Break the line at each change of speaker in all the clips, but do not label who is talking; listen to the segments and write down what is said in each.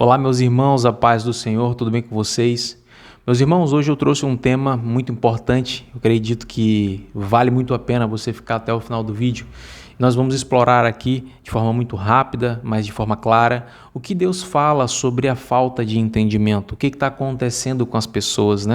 Olá, meus irmãos, a paz do Senhor, tudo bem com vocês? Meus irmãos, hoje eu trouxe um tema muito importante, eu acredito que vale muito a pena você ficar até o final do vídeo. Nós vamos explorar aqui, de forma muito rápida, mas de forma clara, o que Deus fala sobre a falta de entendimento, o que está acontecendo com as pessoas,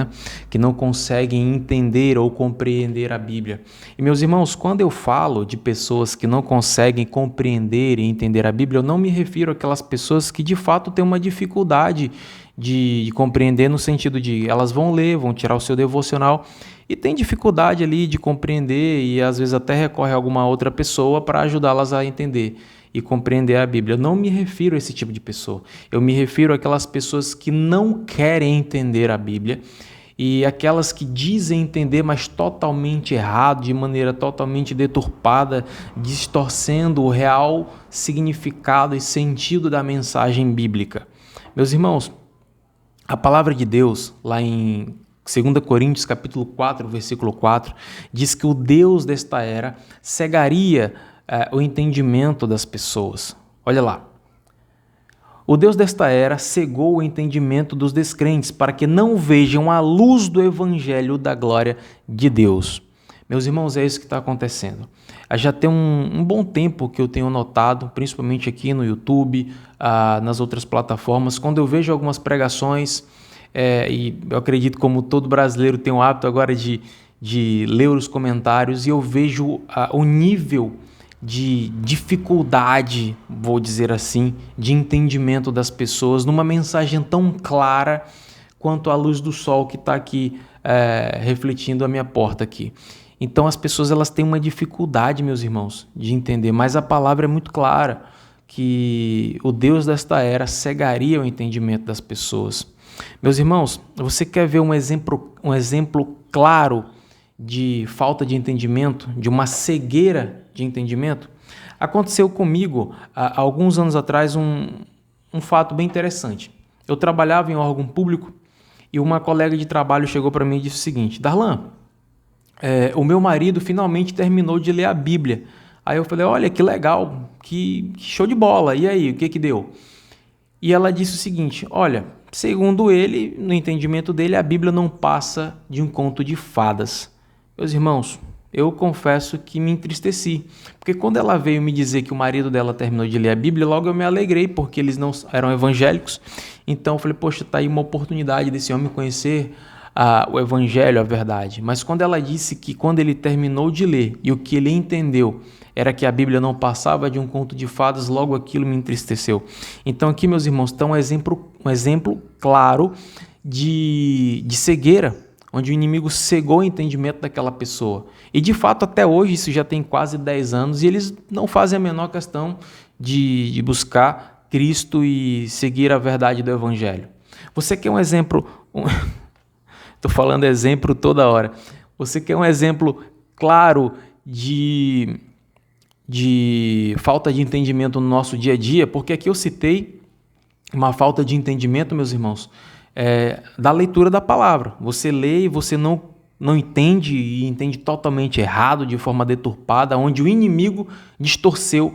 que não conseguem entender ou compreender a Bíblia. E, meus irmãos, quando eu falo de pessoas que não conseguem compreender e entender a Bíblia, eu não me refiro àquelas pessoas que de fato têm uma dificuldade de compreender, no sentido de elas vão ler, vão tirar o seu devocional e tem dificuldade ali de compreender e às vezes até recorre a alguma outra pessoa para ajudá-las a entender e compreender a Bíblia. Eu não me refiro a esse tipo de pessoa. Eu me refiro àquelas pessoas que não querem entender a Bíblia e aquelas que dizem entender, mas totalmente errado, de maneira totalmente deturpada, distorcendo o real significado e sentido da mensagem bíblica. Meus irmãos, a palavra de Deus, lá em 2 Coríntios capítulo 4, versículo 4, diz que o Deus desta era cegaria o entendimento das pessoas. Olha lá. O Deus desta era cegou o entendimento dos descrentes para que não vejam a luz do evangelho da glória de Deus. Meus irmãos, é isso que está acontecendo. Já tem um bom tempo que eu tenho notado, principalmente aqui no YouTube, nas outras plataformas, quando eu vejo algumas pregações, e eu acredito como todo brasileiro tem o hábito agora de ler os comentários, e eu vejo o nível de dificuldade, vou dizer assim, de entendimento das pessoas numa mensagem tão clara quanto a luz do sol que está aqui refletindo a minha porta aqui. Então as pessoas elas têm uma dificuldade, meus irmãos, de entender, mas a palavra é muito clara, que o Deus desta era cegaria o entendimento das pessoas. Meus irmãos, você quer ver um exemplo claro de falta de entendimento, de uma cegueira de entendimento? Aconteceu comigo, há alguns anos atrás, um fato bem interessante. Eu trabalhava em órgão público e uma colega de trabalho chegou para mim e disse o seguinte: Darlan, o meu marido finalmente terminou de ler a Bíblia. Aí eu falei, olha, que legal, que show de bola, e aí, o que deu? E ela disse o seguinte, olha, segundo ele, no entendimento dele, a Bíblia não passa de um conto de fadas. Meus irmãos, eu confesso que me entristeci, porque quando ela veio me dizer que o marido dela terminou de ler a Bíblia, logo eu me alegrei, porque eles não eram evangélicos, então eu falei, poxa, tá aí uma oportunidade desse homem conhecer o evangelho, a verdade. Mas quando ela disse que quando ele terminou de ler e o que ele entendeu era que a Bíblia não passava de um conto de fadas, logo aquilo me entristeceu. Então aqui, meus irmãos, está um exemplo claro de cegueira, onde o inimigo cegou o entendimento daquela pessoa. E de fato, até hoje, isso já tem quase 10 anos, e eles não fazem a menor questão de buscar Cristo e seguir a verdade do evangelho. Você quer um exemplo... Estou falando exemplo toda hora. Você quer um exemplo claro de falta de entendimento no nosso dia a dia? Porque aqui eu citei uma falta de entendimento, meus irmãos, da leitura da palavra. Você lê e você não entende e entende totalmente errado, de forma deturpada, onde o inimigo distorceu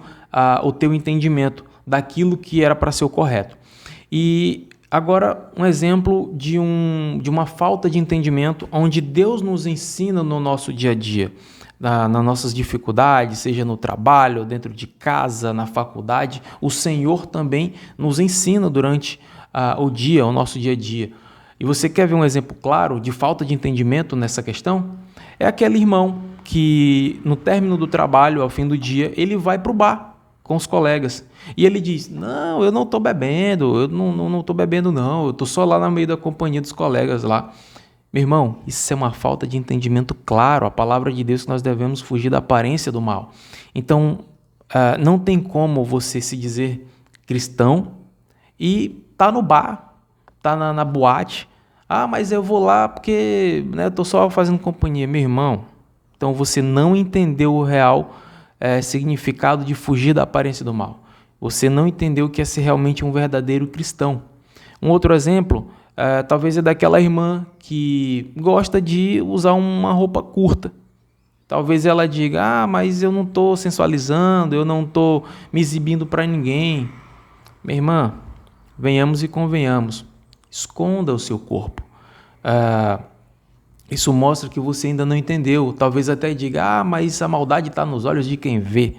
o teu entendimento daquilo que era para ser o correto. E agora, um exemplo de uma falta de entendimento onde Deus nos ensina no nosso dia a dia, nas nossas dificuldades, seja no trabalho, dentro de casa, na faculdade. O Senhor também nos ensina durante o dia, o nosso dia a dia. E você quer ver um exemplo claro de falta de entendimento nessa questão? É aquele irmão que, no término do trabalho, ao fim do dia, ele vai para o bar com os colegas. E ele diz, não, eu não estou bebendo, eu não estou bebendo não, eu estou só lá no meio da companhia dos colegas lá. Meu irmão, isso é uma falta de entendimento claro, a palavra de Deus que nós devemos fugir da aparência do mal. Então, não tem como você se dizer cristão e tá no bar, tá na boate, mas eu vou lá porque estou só fazendo companhia. Meu irmão, então você não entendeu o real significado de fugir da aparência do mal. Você não entendeu o que é ser realmente um verdadeiro cristão. Um outro exemplo, talvez é daquela irmã que gosta de usar uma roupa curta. Talvez ela diga, mas eu não estou sensualizando, eu não estou me exibindo para ninguém. Minha irmã, venhamos e convenhamos, esconda o seu corpo. Isso mostra que você ainda não entendeu. Talvez até diga, mas a maldade está nos olhos de quem vê.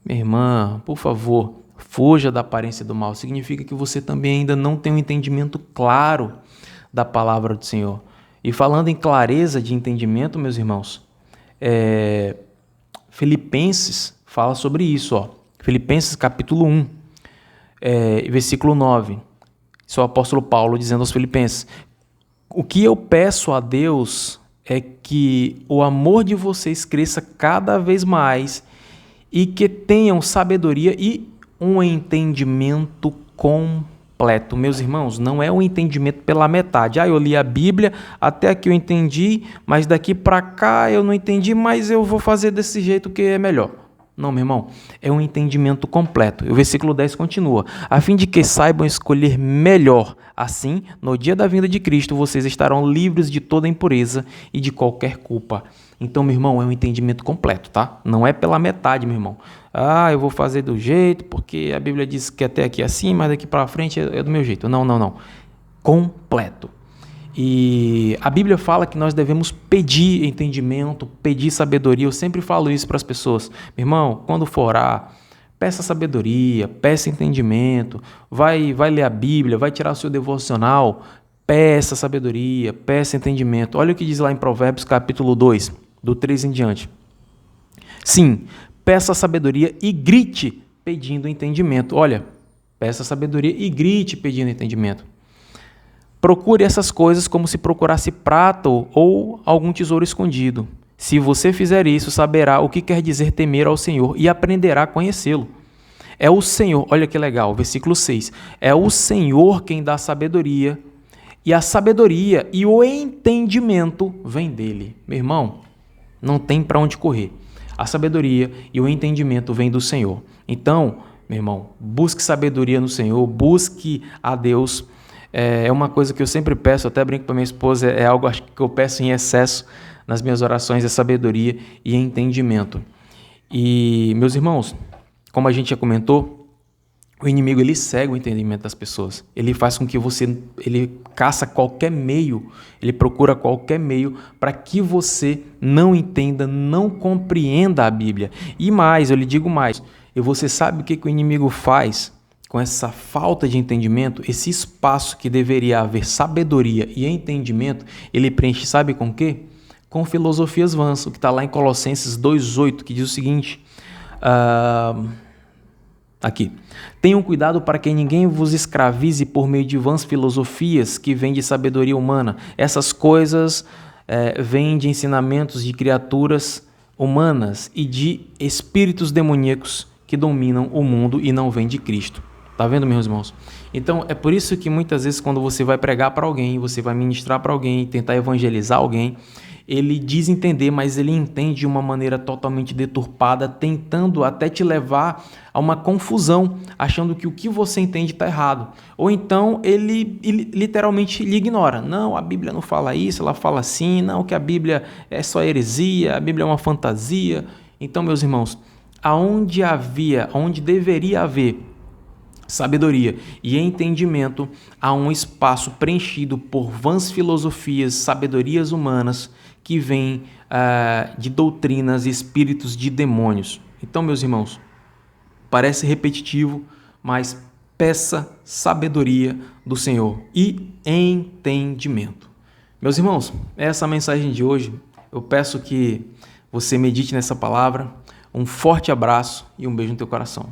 Minha irmã, por favor, fuja da aparência do mal. Significa que você também ainda não tem um entendimento claro da palavra do Senhor. E falando em clareza de entendimento, meus irmãos, Filipenses fala sobre isso. Filipenses capítulo 1, versículo 9. Isso é o apóstolo Paulo dizendo aos Filipenses: o que eu peço a Deus é que o amor de vocês cresça cada vez mais e que tenham sabedoria e um entendimento completo. Meus irmãos, não é um entendimento pela metade. Eu li a Bíblia, até aqui eu entendi, mas daqui para cá eu não entendi, mas eu vou fazer desse jeito que é melhor. Não, meu irmão, é um entendimento completo. E o versículo 10 continua: a fim de que saibam escolher melhor. Assim, no dia da vinda de Cristo, vocês estarão livres de toda impureza e de qualquer culpa. Então, meu irmão, é um entendimento completo, tá? Não é pela metade, meu irmão. Eu vou fazer do jeito, porque a Bíblia diz que até aqui é assim, mas daqui para frente é do meu jeito. Não. Completo. E a Bíblia fala que nós devemos pedir entendimento, pedir sabedoria. Eu sempre falo isso para as pessoas. Meu irmão, quando for orar, peça sabedoria, peça entendimento, vai ler a Bíblia, vai tirar o seu devocional, peça sabedoria, peça entendimento. Olha o que diz lá em Provérbios capítulo 2, do 3 em diante. Sim, peça sabedoria e grite pedindo entendimento. Olha, peça sabedoria e grite pedindo entendimento. Procure essas coisas como se procurasse prata ou algum tesouro escondido. Se você fizer isso, saberá o que quer dizer temer ao Senhor e aprenderá a conhecê-lo. É o Senhor, olha que legal, versículo 6. É o Senhor quem dá sabedoria, e a sabedoria e o entendimento vem dele. Meu irmão, não tem para onde correr. A sabedoria e o entendimento vêm do Senhor. Então, meu irmão, busque sabedoria no Senhor, busque a Deus. É uma coisa que eu sempre peço, até brinco para minha esposa, é algo acho que eu peço em excesso nas minhas orações, é sabedoria e entendimento. E, meus irmãos, como a gente já comentou, o inimigo ele cega o entendimento das pessoas. Ele faz com que ele caça qualquer meio, ele procura qualquer meio para que você não entenda, não compreenda a Bíblia. E mais, eu lhe digo mais, e você sabe o que o inimigo faz com essa falta de entendimento? Esse espaço que deveria haver sabedoria e entendimento, ele preenche, sabe com o quê? Com filosofias vãs, o que está lá em Colossenses 2,8, que diz o seguinte, aqui: tenham cuidado para que ninguém vos escravize por meio de vãs filosofias que vêm de sabedoria humana. Essas coisas vêm de ensinamentos de criaturas humanas e de espíritos demoníacos que dominam o mundo e não vêm de Cristo. Tá vendo, meus irmãos? Então, é por isso que muitas vezes quando você vai pregar para alguém, você vai ministrar para alguém, tentar evangelizar alguém, ele diz entender, mas ele entende de uma maneira totalmente deturpada, tentando até te levar a uma confusão, achando que o que você entende está errado. Ou então ele literalmente lhe ignora. Não, a Bíblia não fala isso, ela fala assim. Não, que a Bíblia é só heresia, a Bíblia é uma fantasia. Então, meus irmãos, onde deveria haver sabedoria e entendimento, há um espaço preenchido por vãs filosofias, sabedorias humanas que vêm de doutrinas e espíritos de demônios. Então, meus irmãos, parece repetitivo, mas peça sabedoria do Senhor e entendimento. Meus irmãos, essa é a mensagem de hoje. Eu peço que você medite nessa palavra. Um forte abraço e um beijo no teu coração.